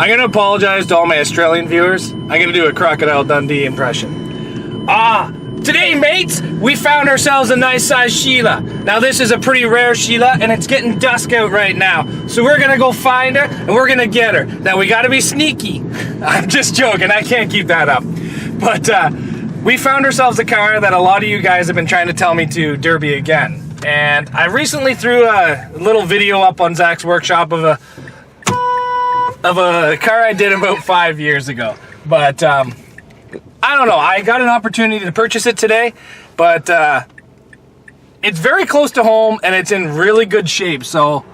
I'm gonna apologize to all my Australian viewers. I'm gonna do a Crocodile Dundee impression. Today, mates, we found ourselves a nice size Sheila. Now, this is a pretty rare Sheila, and it's getting dusk out right now. So we're gonna go find her, and we're gonna get her. Now, we gotta be sneaky. I'm just joking, I can't keep that up. But we found ourselves a car that a lot of you guys have been trying to tell me to derby again. And I recently threw a little video up on Zach's workshop of a car I did about 5 years ago. But I don't know, I got an opportunity to purchase it today, but it's very close to home and it's in really good shape, so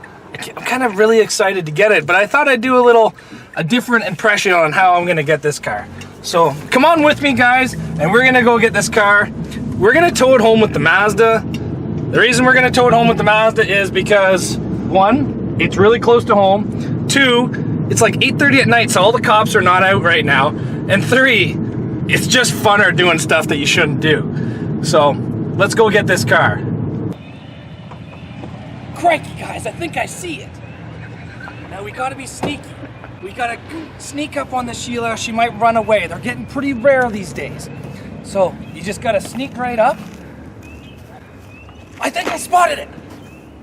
I'm kind of really excited to get it. But I thought I'd do a different impression on how I'm gonna get this car. So come on with me, guys, and we're gonna go get this car. We're gonna tow it home with the Mazda. The reason we're gonna tow it home with the Mazda is because, one, it's really close to home. Two, it's like 8:30 at night, so all the cops are not out right now. And three, it's just funner doing stuff that you shouldn't do. So let's go get this car. Crikey, guys, I think I see it. Now we gotta be sneaky. We gotta sneak up on the Sheila. She might run away. They're getting pretty rare these days. So you just gotta sneak right up. I think I spotted it.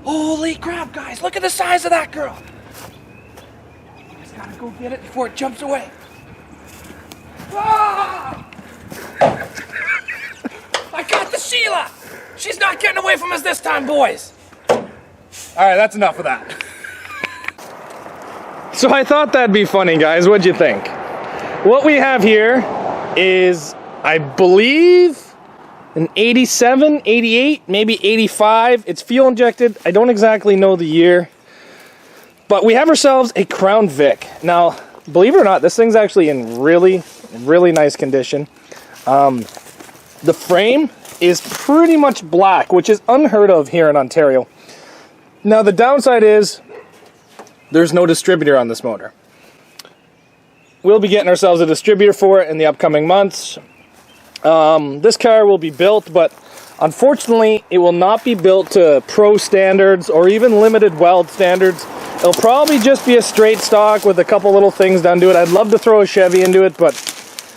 Holy crap, guys, look at the size of that girl. Just gotta go get it before it jumps away. Ah! I got the Sheila! She's not getting away from us this time, boys! Alright, that's enough of that. So I thought that'd be funny, guys. What'd you think? What we have here is, I believe, an 87, 88, maybe 85. It's fuel injected. I don't exactly know the year. But we have ourselves a Crown Vic. Now, believe it or not, this thing's actually in really nice condition. The frame is pretty much black, which is unheard of here in Ontario. Now the downside is there's no distributor on this motor. We'll be getting ourselves a distributor for it in the upcoming months. This car will be built, but unfortunately it will not be built to pro standards or even limited weld standards. It'll probably just be a straight stock with a couple little things done to it. I'd love to throw a Chevy into it, but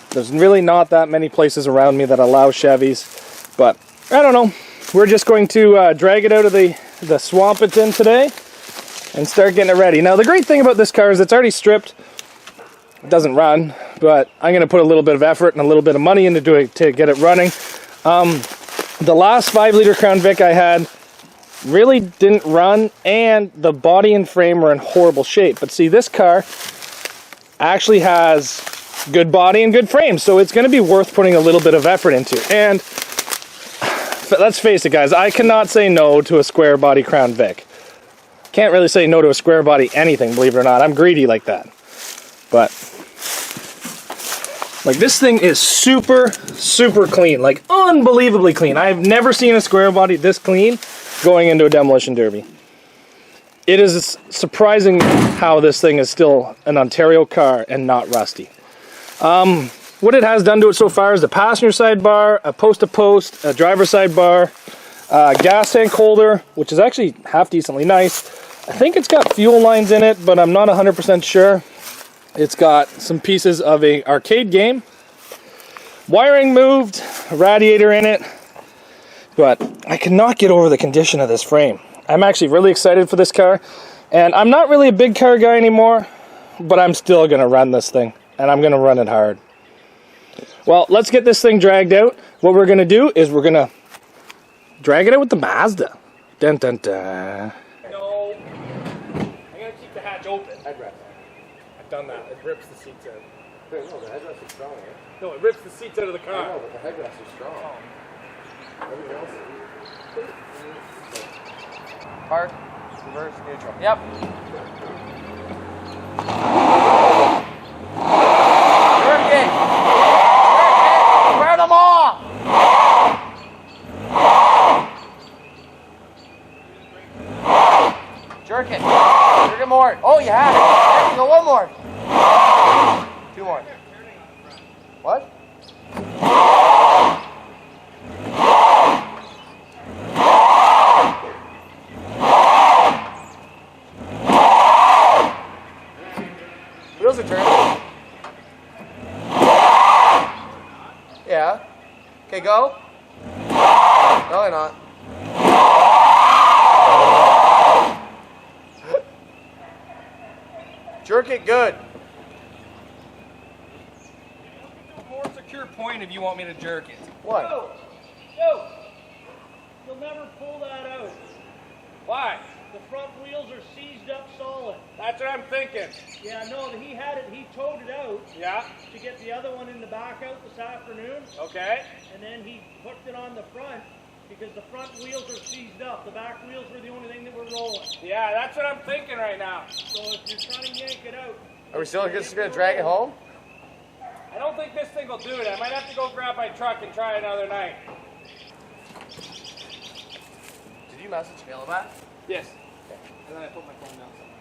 there's really not that many places around me that allow Chevys. But I don't know. We're just going to drag it out of the swamp it's in today and start getting it ready. Now the great thing about this car is it's already stripped. It doesn't run, but I'm going to put a little bit of effort and a little bit of money into it to get it running. The last 5-liter Crown Vic I had really didn't run, and the body and frame were in horrible shape. But see, this car actually has good body and good frame, so it's going to be worth putting a little bit of effort into. And let's face it, guys, I cannot say no to a square body Crown Vic. Can't really say no to a square body anything, believe it or not. I'm greedy like that. But like, this thing is super clean, like unbelievably clean. I've never seen a square body this clean going into a demolition derby. It is surprising how this thing is still an Ontario car and not rusty. What it has done to it so far is the passenger side bar, a post-to-post, a driver's side bar, gas tank holder, which is actually half decently nice. I think it's got fuel lines in it, but I'm not 100% sure. It's got some pieces of a arcade game, wiring moved, a radiator in it, but I cannot get over the condition of this frame. I'm actually really excited for this car, and I'm not really a big car guy anymore, but I'm still going to run this thing, and I'm going to run it hard. Well, let's get this thing dragged out. What we're going to do is we're going to drag it out with the Mazda. Dun dun dun. No, I'm going to keep the hatch open. I've done that. It rips the seats out. No, the headrest is strong, yeah? No, it rips the seats out of the car. I know, but the headrest is strong. Everything else is... Park, reverse, neutral. Yep. Work it! Wear them all! Jerk it. Jerk it more. Oh, you have it. There you go. One more. 2 more. What? those are turning. Yeah. Okay, go. No, they're not. Jerk it good. More secure point if you want me to jerk it. What? No. You'll never pull that out. Why? The front wheels are seized up solid. That's what I'm thinking. Yeah, no, he had it, he towed it out Yeah. to get the other one in the back out this afternoon, Okay. and then he hooked it on the front because the front wheels are seized up. The back wheels were the only thing that were rolling. Yeah, that's what I'm thinking right now. So if you're trying to yank it out... Are we still just going to drag it home? I don't think this thing will do it. I might have to go grab my truck and try another night. Did you message Caleb back? Yes. And then I put my phone down somewhere.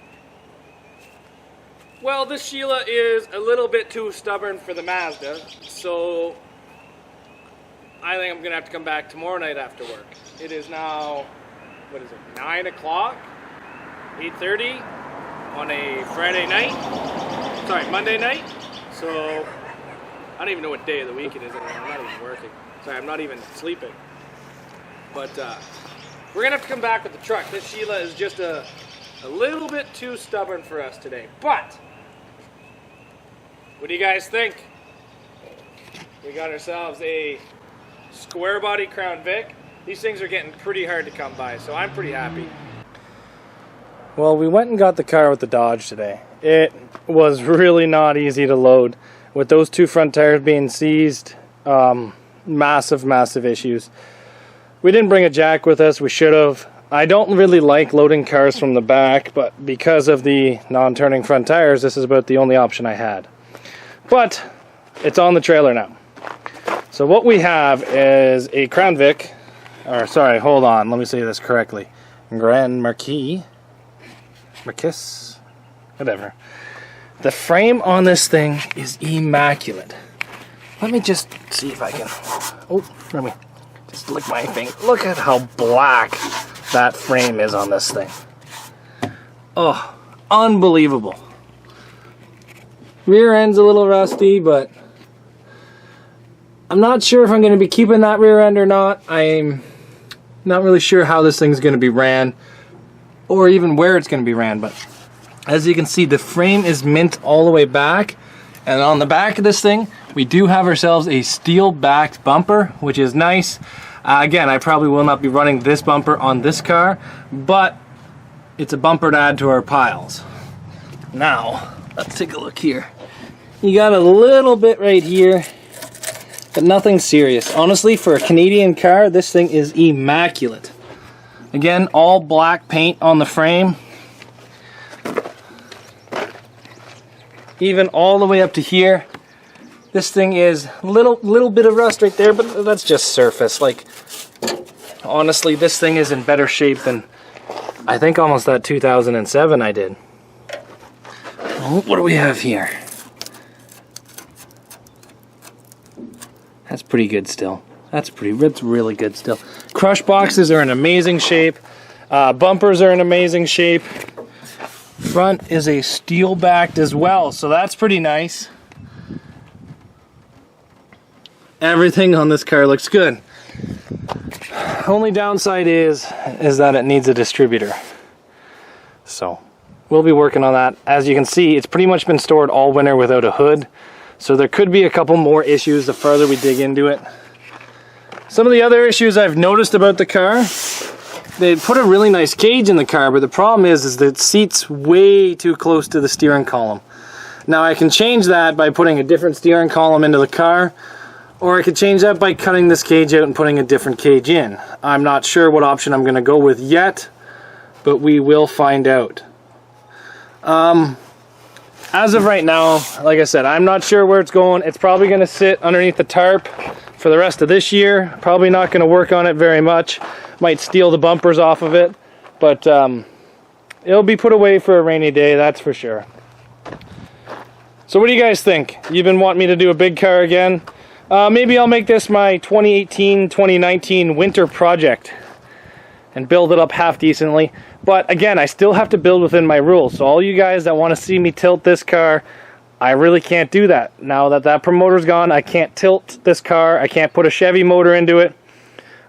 Well, this Sheila is a little bit too stubborn for the Mazda, so I think I'm going to have to come back tomorrow night after work. It is now, what is it, 9 o'clock? 8:30 on a Friday night? Sorry, Monday night? So, I don't even know what day of the week it is anymore. I'm not even working. Sorry, I'm not even sleeping. But, we're going to have to come back with the truck. This Sheila is just a little bit too stubborn for us today. But, what do you guys think? We got ourselves a square body Crown Vic. These things are getting pretty hard to come by, so I'm pretty happy. Well, we went and got the car with the Dodge today. It was really not easy to load. With those two front tires being seized, massive issues. We didn't bring a jack with us, we should have. I don't really like loading cars from the back, but because of the non-turning front tires, this is about the only option I had. But, it's on the trailer now. So what we have is a Crown Vic, or sorry, hold on, let me say this correctly. Grand Marquis, whatever. The frame on this thing is immaculate. Let me just see if I can, let me just lick my finger. Look at how black that frame is on this thing. Oh, unbelievable. Rear end's a little rusty, but I'm not sure if I'm going to be keeping that rear end or not. I'm not really sure how this thing's going to be ran, or even where it's going to be ran, but as you can see, the frame is mint all the way back, and on the back of this thing, we do have ourselves a steel-backed bumper, which is nice. Again, I probably will not be running this bumper on this car, but it's a bumper to add to our piles. Now, let's take a look here. You got a little bit right here, but nothing serious. Honestly, for a Canadian car, this thing is immaculate. Again, all black paint on the frame. Even all the way up to here. This thing is a little bit of rust right there, but that's just surface. Like, honestly, this thing is in better shape than I think almost that 2007 I did. What do we have here? That's pretty good still. That's really good still. Crush boxes are in amazing shape. Bumpers are in amazing shape. Front is a steel backed as well, so that's pretty nice. Everything on this car looks good. Only downside is that it needs a distributor. So we'll be working on that. As you can see, it's pretty much been stored all winter without a hood. So there could be a couple more issues the further we dig into it. Some of the other issues I've noticed about the car, they put a really nice cage in the car, but the problem is that it seats way too close to the steering column. Now I can change that by putting a different steering column into the car, or I could change that by cutting this cage out and putting a different cage in. I'm not sure what option I'm going to go with yet, but we will find out. As of right now, like I said, I'm not sure where it's going. It's probably going to sit underneath the tarp for the rest of this year. Probably not going to work on it very much. Might steal the bumpers off of it, but it'll be put away for a rainy day, that's for sure. So what do you guys think? You've been wanting me to do a big car again? Maybe I'll make this my 2018-2019 winter project and build it up half decently. But again, I still have to build within my rules. So all you guys that want to see me tilt this car, I really can't do that. Now that that promoter's gone, I can't tilt this car. I can't put a Chevy motor into it.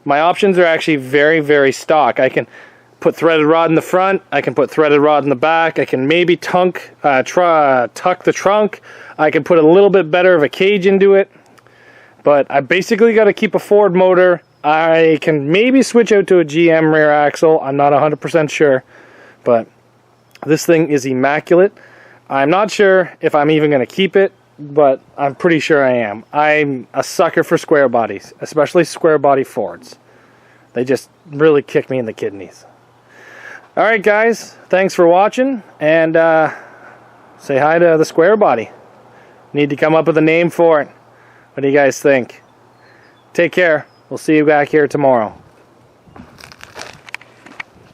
My options are actually very, very stock. I can put threaded rod in the front. I can put threaded rod in the back. I can maybe tuck the trunk. I can put a little bit better of a cage into it. But I basically got to keep a Ford motor. I can maybe switch out to a GM rear axle. I'm not 100% sure. But this thing is immaculate. I'm not sure if I'm even going to keep it, but I'm pretty sure I am. I'm a sucker for square bodies, especially square body Fords. They just really kick me in the kidneys. Alright guys, thanks for watching, and say hi to the square body. Need to come up with a name for it. What do you guys think? Take care. We'll see you back here tomorrow.